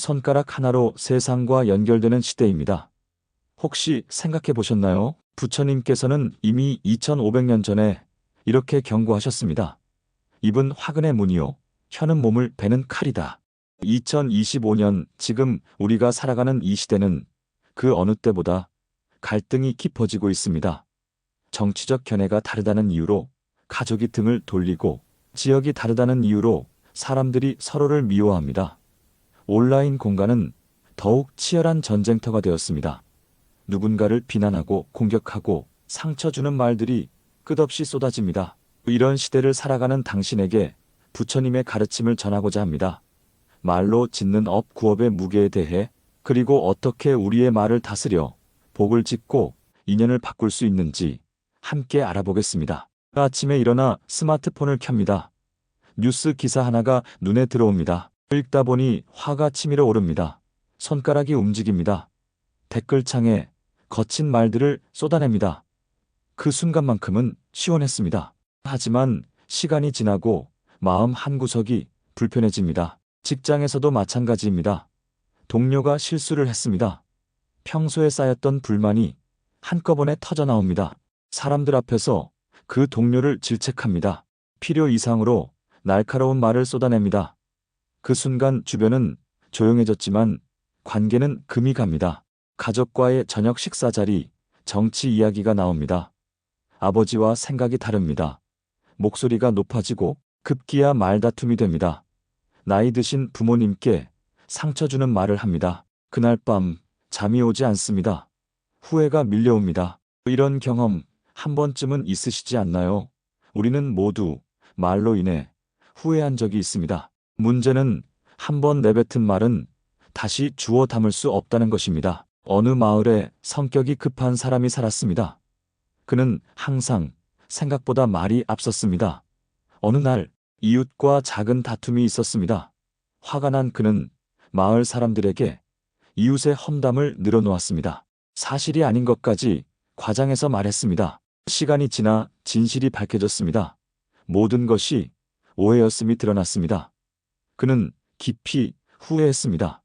손가락 하나로 세상과 연결되는 시대입니다. 혹시 생각해 보셨나요? 부처님께서는 이미 2500년 전에 이렇게 경고하셨습니다. 입은 화근의 문이요, 혀는 몸을 베는 칼이다. 2025년 지금 우리가 살아가는 이 시대는 그 어느 때보다 갈등이 깊어지고 있습니다. 정치적 견해가 다르다는 이유로 가족이 등을 돌리고, 지역이 다르다는 이유로 사람들이 서로를 미워합니다. 온라인 공간은 더욱 치열한 전쟁터가 되었습니다. 누군가를 비난하고 공격하고 상처 주는 말들이 끝없이 쏟아집니다. 이런 시대를 살아가는 당신에게 부처님의 가르침을 전하고자 합니다. 말로 짓는 업 구업의 무게에 대해, 그리고 어떻게 우리의 말을 다스려 복을 짓고 인연을 바꿀 수 있는지 함께 알아보겠습니다. 아침에 일어나 스마트폰을 켭니다. 뉴스 기사 하나가 눈에 들어옵니다. 읽다 보니 화가 치밀어 오릅니다. 손가락이 움직입니다. 댓글창에 거친 말들을 쏟아냅니다. 그 순간만큼은 시원했습니다. 하지만 시간이 지나고 마음 한구석이 불편해집니다. 직장에서도 마찬가지입니다. 동료가 실수를 했습니다. 평소에 쌓였던 불만이 한꺼번에 터져 나옵니다. 사람들 앞에서 그 동료를 질책합니다. 필요 이상으로 날카로운 말을 쏟아냅니다. 그 순간 주변은 조용해졌지만 관계는 금이 갑니다. 가족과의 저녁 식사 자리, 정치 이야기가 나옵니다. 아버지와 생각이 다릅니다. 목소리가 높아지고 급기야 말다툼이 됩니다. 나이 드신 부모님께 상처 주는 말을 합니다. 그날 밤 잠이 오지 않습니다. 후회가 밀려옵니다. 이런 경험 한 번쯤은 있으시지 않나요? 우리는 모두 말로 인해 후회한 적이 있습니다. 문제는 한 번 내뱉은 말은 다시 주워 담을 수 없다는 것입니다. 어느 마을에 성격이 급한 사람이 살았습니다. 그는 항상 생각보다 말이 앞섰습니다. 어느 날 이웃과 작은 다툼이 있었습니다. 화가 난 그는 마을 사람들에게 이웃의 험담을 늘어놓았습니다. 사실이 아닌 것까지 과장해서 말했습니다. 시간이 지나 진실이 밝혀졌습니다. 모든 것이 오해였음이 드러났습니다. 그는 깊이 후회했습니다.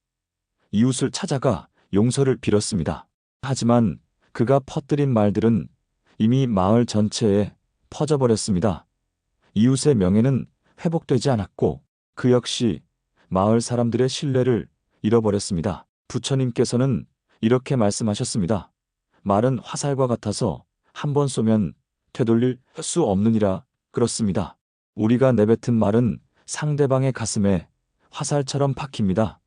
이웃을 찾아가 용서를 빌었습니다. 하지만 그가 퍼뜨린 말들은 이미 마을 전체에 퍼져버렸습니다. 이웃의 명예는 회복되지 않았고 그 역시 마을 사람들의 신뢰를 잃어버렸습니다. 부처님께서는 이렇게 말씀하셨습니다. 말은 화살과 같아서 한 번 쏘면 되돌릴 수 없느니라. 그렇습니다. 우리가 내뱉은 말은 상대방의 가슴에 화살처럼 박힙니다.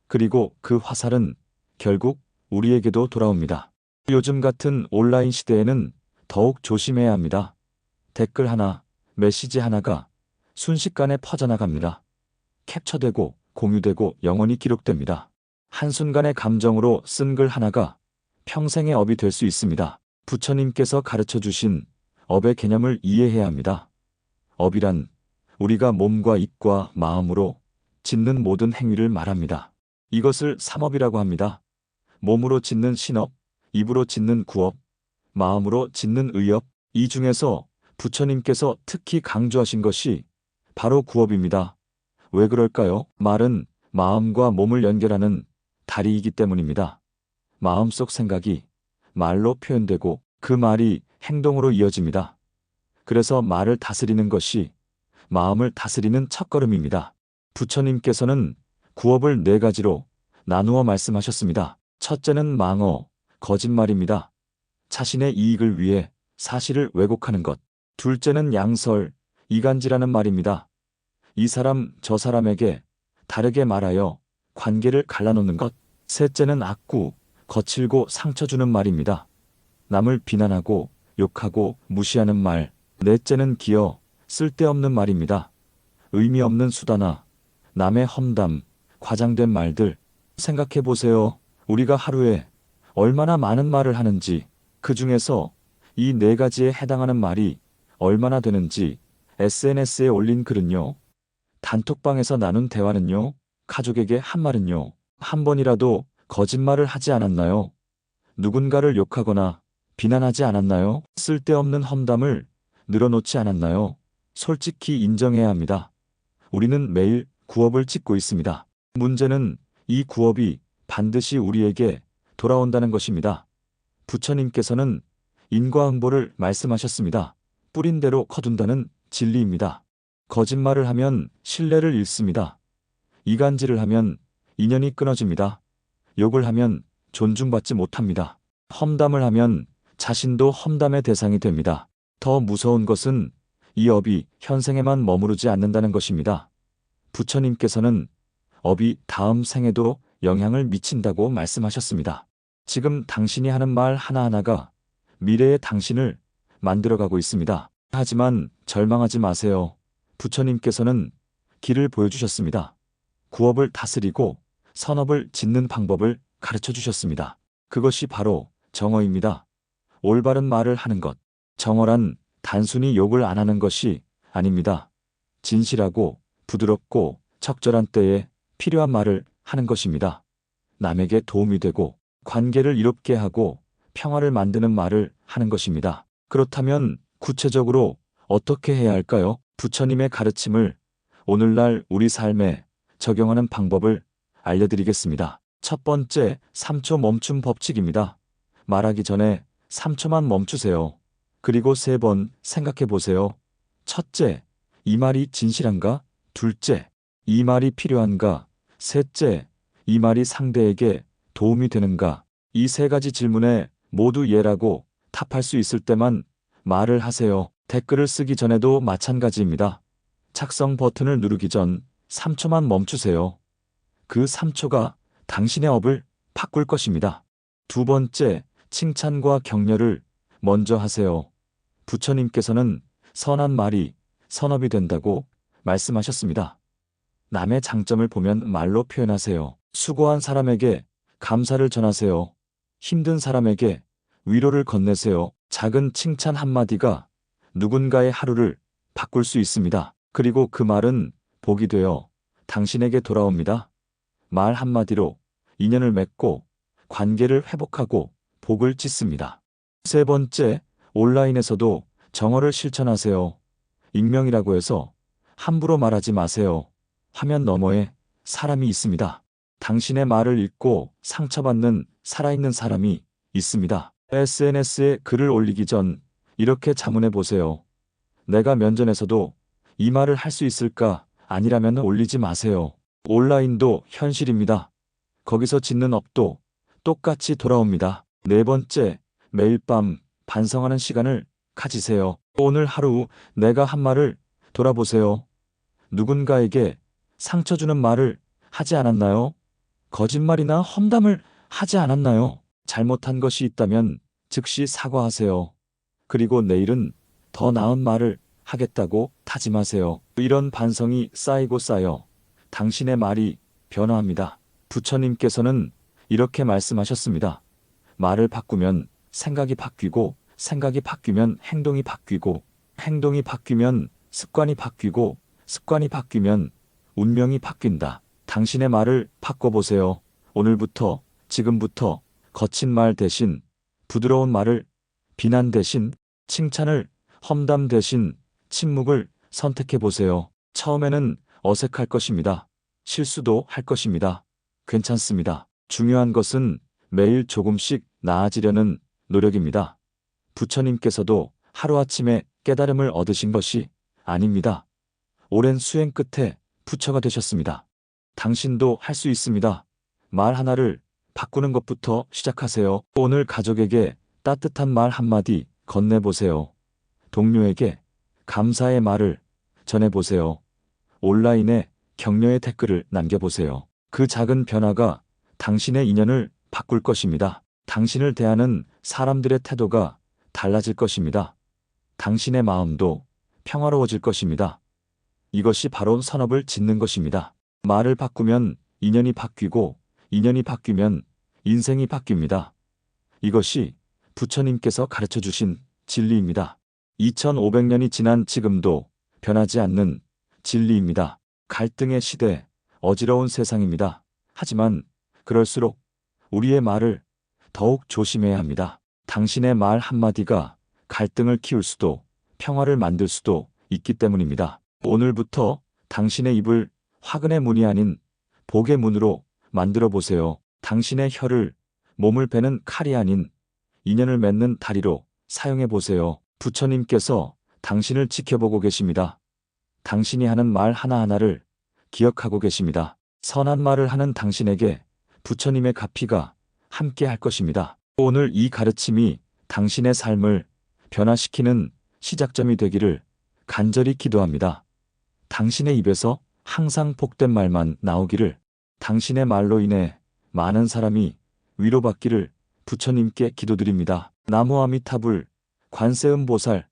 그리고 그 화살은 결국 우리에게도 돌아옵니다. 요즘 같은 온라인 시대에는 더욱 조심해야 합니다. 댓글 하나, 메시지 하나가 순식간에 퍼져나갑니다. 캡처되고 공유되고 영원히 기록됩니다. 한순간의 감정으로 쓴 글 하나가 평생의 업이 될 수 있습니다. 부처님께서 가르쳐 주신 업의 개념을 이해해야 합니다. 업이란 우리가 몸과 입과 마음으로 짓는 모든 행위를 말합니다. 이것을 삼업이라고 합니다. 몸으로 짓는 신업, 입으로 짓는 구업, 마음으로 짓는 의업. 이 중에서 부처님께서 특히 강조하신 것이 바로 구업입니다. 왜 그럴까요? 말은 마음과 몸을 연결하는 다리이기 때문입니다. 마음속 생각이 말로 표현되고 그 말이 행동으로 이어집니다. 그래서 말을 다스리는 것이 마음을 다스리는 첫걸음입니다. 부처님께서는 구업을 4가지로 나누어 말씀하셨습니다. 첫째는 망어, 거짓말입니다. 자신의 이익을 위해 사실을 왜곡하는 것. 둘째는 양설, 이간질하는 말입니다. 이 사람 저 사람에게 다르게 말하여 관계를 갈라놓는 것. 셋째는 악구, 거칠고 상처 주는 말입니다. 남을 비난하고 욕하고 무시하는 말. 넷째는 기어, 쓸데없는 말입니다. 의미 없는 수다나 남의 험담, 과장된 말들. 생각해 보세요. 우리가 하루에 얼마나 많은 말을 하는지, 그 중에서 이 4가지에 해당하는 말이 얼마나 되는지. SNS에 올린 글은요, 단톡방에서 나눈 대화는요, 가족에게 한 말은요, 한 번이라도 거짓말을 하지 않았나요? 누군가를 욕하거나 비난하지 않았나요? 쓸데없는 험담을 늘어놓지 않았나요? 솔직히 인정해야 합니다. 우리는 매일 구업을 짓고 있습니다. 문제는 이 구업이 반드시 우리에게 돌아온다는 것입니다. 부처님께서는 인과응보를 말씀하셨습니다. 뿌린 대로 거둔다는 진리입니다. 거짓말을 하면 신뢰를 잃습니다. 이간질을 하면 인연이 끊어집니다. 욕을 하면 존중받지 못합니다. 험담을 하면 자신도 험담의 대상이 됩니다. 더 무서운 것은 이 업이 현생에만 머무르지 않는다는 것입니다. 부처님께서는 업이 다음 생에도 영향을 미친다고 말씀하셨습니다. 지금 당신이 하는 말 하나하나가 미래의 당신을 만들어가고 있습니다. 하지만 절망하지 마세요. 부처님께서는 길을 보여주셨습니다. 구업을 다스리고 선업을 짓는 방법을 가르쳐 주셨습니다. 그것이 바로 정어입니다. 올바른 말을 하는 것. 정어란 단순히 욕을 안 하는 것이 아닙니다. 진실하고 부드럽고 적절한 때에 필요한 말을 하는 것입니다. 남에게 도움이 되고 관계를 이롭게 하고 평화를 만드는 말을 하는 것입니다. 그렇다면 구체적으로 어떻게 해야 할까요? 부처님의 가르침을 오늘날 우리 삶에 적용하는 방법을 알려드리겠습니다. 첫 번째, 3초 멈춤 법칙입니다. 말하기 전에 3초만 멈추세요. 그리고 3번 생각해 보세요. 첫째, 이 말이 진실한가? 둘째, 이 말이 필요한가? 셋째, 이 말이 상대에게 도움이 되는가? 이 3가지 질문에 모두 예라고 답할 수 있을 때만 말을 하세요. 댓글을 쓰기 전에도 마찬가지입니다. 작성 버튼을 누르기 전 3초만 멈추세요. 그 3초가 당신의 업을 바꿀 것입니다. 두 번째, 칭찬과 격려를 먼저 하세요. 부처님께서는 선한 말이 선업이 된다고 말씀하셨습니다. 남의 장점을 보면 말로 표현하세요. 수고한 사람에게 감사를 전하세요. 힘든 사람에게 위로를 건네세요. 작은 칭찬 한마디가 누군가의 하루를 바꿀 수 있습니다. 그리고 그 말은 복이 되어 당신에게 돌아옵니다. 말 한마디로 인연을 맺고 관계를 회복하고 복을 짓습니다. 세 번째, 온라인에서도 정어를 실천하세요. 익명이라고 해서 함부로 말하지 마세요. 화면 너머에 사람이 있습니다. 당신의 말을 읽고 상처받는 살아있는 사람이 있습니다. SNS에 글을 올리기 전 이렇게 자문해 보세요. 내가 면전에서도 이 말을 할 수 있을까? 아니라면 올리지 마세요. 온라인도 현실입니다. 거기서 짓는 업도 똑같이 돌아옵니다. 네 번째, 매일 밤 반성하는 시간을 가지세요. 오늘 하루 내가 한 말을 돌아보세요. 누군가에게 상처 주는 말을 하지 않았나요? 거짓말이나 험담을 하지 않았나요? 잘못한 것이 있다면 즉시 사과하세요. 그리고 내일은 더 나은 말을 하겠다고 다짐하세요. 이런 반성이 쌓이고 쌓여 당신의 말이 변화합니다. 부처님께서는 이렇게 말씀하셨습니다. 말을 바꾸면 생각이 바뀌고, 생각이 바뀌면 행동이 바뀌고, 행동이 바뀌면 습관이 바뀌고, 습관이 바뀌면 운명이 바뀐다. 당신의 말을 바꿔보세요. 오늘부터, 지금부터 거친 말 대신 부드러운 말을, 비난 대신 칭찬을, 험담 대신 침묵을 선택해 보세요. 처음에는 어색할 것입니다. 실수도 할 것입니다. 괜찮습니다. 중요한 것은 매일 조금씩 나아지려는 노력입니다. 부처님께서도 하루아침에 깨달음을 얻으신 것이 아닙니다. 오랜 수행 끝에 부처가 되셨습니다. 당신도 할 수 있습니다. 말 하나를 바꾸는 것부터 시작하세요. 오늘 가족에게 따뜻한 말 한마디 건네보세요. 동료에게 감사의 말을 전해보세요. 온라인에 격려의 댓글을 남겨보세요. 그 작은 변화가 당신의 인연을 바꿀 것입니다. 당신을 대하는 사람들의 태도가 달라질 것입니다. 당신의 마음도 평화로워질 것입니다. 이것이 바로 선업을 짓는 것입니다. 말을 바꾸면 인연이 바뀌고, 인연이 바뀌면 인생이 바뀝니다. 이것이 부처님께서 가르쳐 주신 진리입니다. 2500년이 지난 지금도 변하지 않는 진리입니다. 갈등의 시대, 어지러운 세상입니다. 하지만 그럴수록 우리의 말을 더욱 조심해야 합니다. 당신의 말 한마디가 갈등을 키울 수도 평화를 만들 수도 있기 때문입니다. 오늘부터 당신의 입을 화근의 문이 아닌 복의 문으로 만들어 보세요. 당신의 혀를 몸을 베는 칼이 아닌 인연을 맺는 다리로 사용해 보세요. 부처님께서 당신을 지켜보고 계십니다. 당신이 하는 말 하나하나를 기억하고 계십니다. 선한 말을 하는 당신에게 부처님의 가피가 함께 할 것입니다. 오늘 이 가르침이 당신의 삶을 변화시키는 시작점이 되기를 간절히 기도합니다. 당신의 입에서 항상 복된 말만 나오기를, 당신의 말로 인해 많은 사람이 위로받기를 부처님께 기도드립니다. 나무 아미타불, 관세음보살,